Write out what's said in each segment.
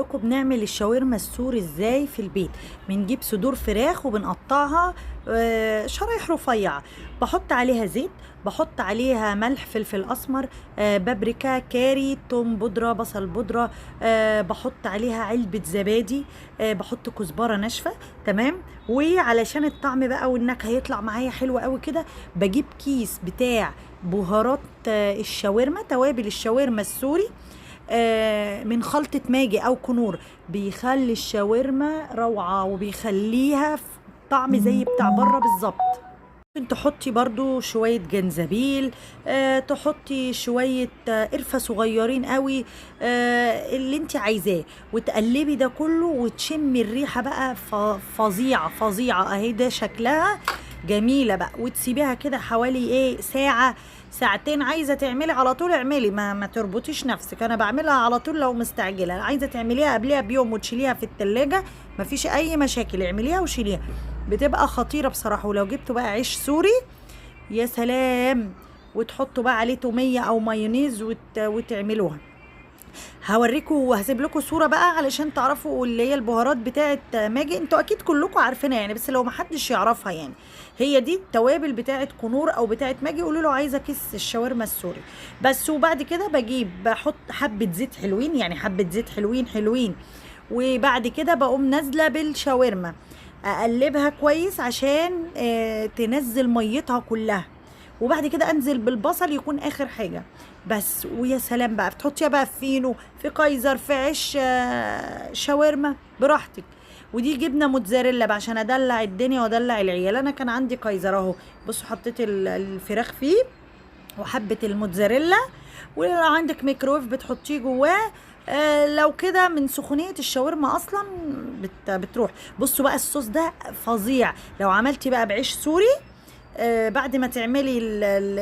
لكم بنعمل الشاورما السوري ازاي في البيت. بنجيب صدور فراخ وبنقطعها شرايح رفيعة. بحط عليها زيت، بحط عليها ملح، فلفل اسمر، بابريكا، كاري، توم بودرة، بصل بودرة، بحط عليها علبة زبادي، بحط كزبرة ناشفة. تمام. وعلشان الطعم بقى والنكهة يطلع معايا حلو قوي كده، بجيب كيس بتاع بهارات الشاورما، توابل الشاورما السوري، من خلطة ماجي أو كنور. بيخلي الشاورما روعة وبيخليها في طعم زي بتاع بره بالظبط. ممكن تحطي برضو شوية جنزبيل، تحطي شوية قرفة صغيرين قوي، اللي انت عايزاه، وتقلبي ده كله وتشمي الريحة بقى فظيعة فظيعة اهي. ده شكلها جميلة بقى، وتسيبيها كده حوالي ساعة ساعتين. عايزة تعملي على طول اعملي، ما تربطيش نفسك. انا بعملها على طول لو مستعجلة. عايزة تعمليها قبلها بيوم وتشيليها في التلاجة، مفيش اي مشاكل، اعمليها وشيليها. بتبقى خطيرة بصراحة. ولو جبتوا بقى عيش سوري يا سلام، وتحطوا بقى عليه تومية او مايونيز وتعملوها. هوريكم وهسيب لكم صورة بقى علشان تعرفوا اللي هي البهارات بتاعت ماجي. انتوا اكيد كلكم عارفينها يعني، بس لو محدش يعرفها يعني، هي دي التوابل بتاعت كنور او بتاعت ماجي. قولوا له عايزه كيس الشاورما السوري بس. وبعد كده بحط حبة زيت حلوين، يعني حبة زيت حلوين حلوين. وبعد كده بقوم نازله بالشاورما، اقلبها كويس عشان تنزل ميتها كلها. وبعد كده انزل بالبصل يكون اخر حاجه بس. ويا سلام بقى، بتحطيها بقى في فينو، في كايزر، في عيش شاورما براحتك. ودي جبنه موتزاريلا بقى عشان ادلع الدنيا وادلع العيال. انا كان عندي كايزر اهو، بصوا حطيت الفراخ فيه وحبه الموتزاريلا. ولو عندك ميكرويف بتحطيه جواه. لو كده من سخونية الشاورما اصلا بتروح. بصوا بقى الصوص ده فظيع. لو عملتي بقى بعيش سوري، بعد ما تعملي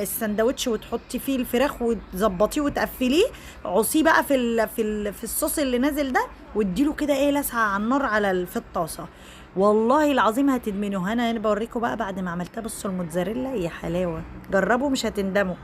السندوتش وتحطي فيه الفراخ وتظبطيه وتقفليه، عصيه بقى في الصوص اللي نازل ده، واديله كده لسعه على النار في الطاسه. والله العظيم هتدمنوه. انا بوريكم بقى بعد ما عملتها. بصوا الموتزاريلا يا حلاوه، جربوا مش هتندموا.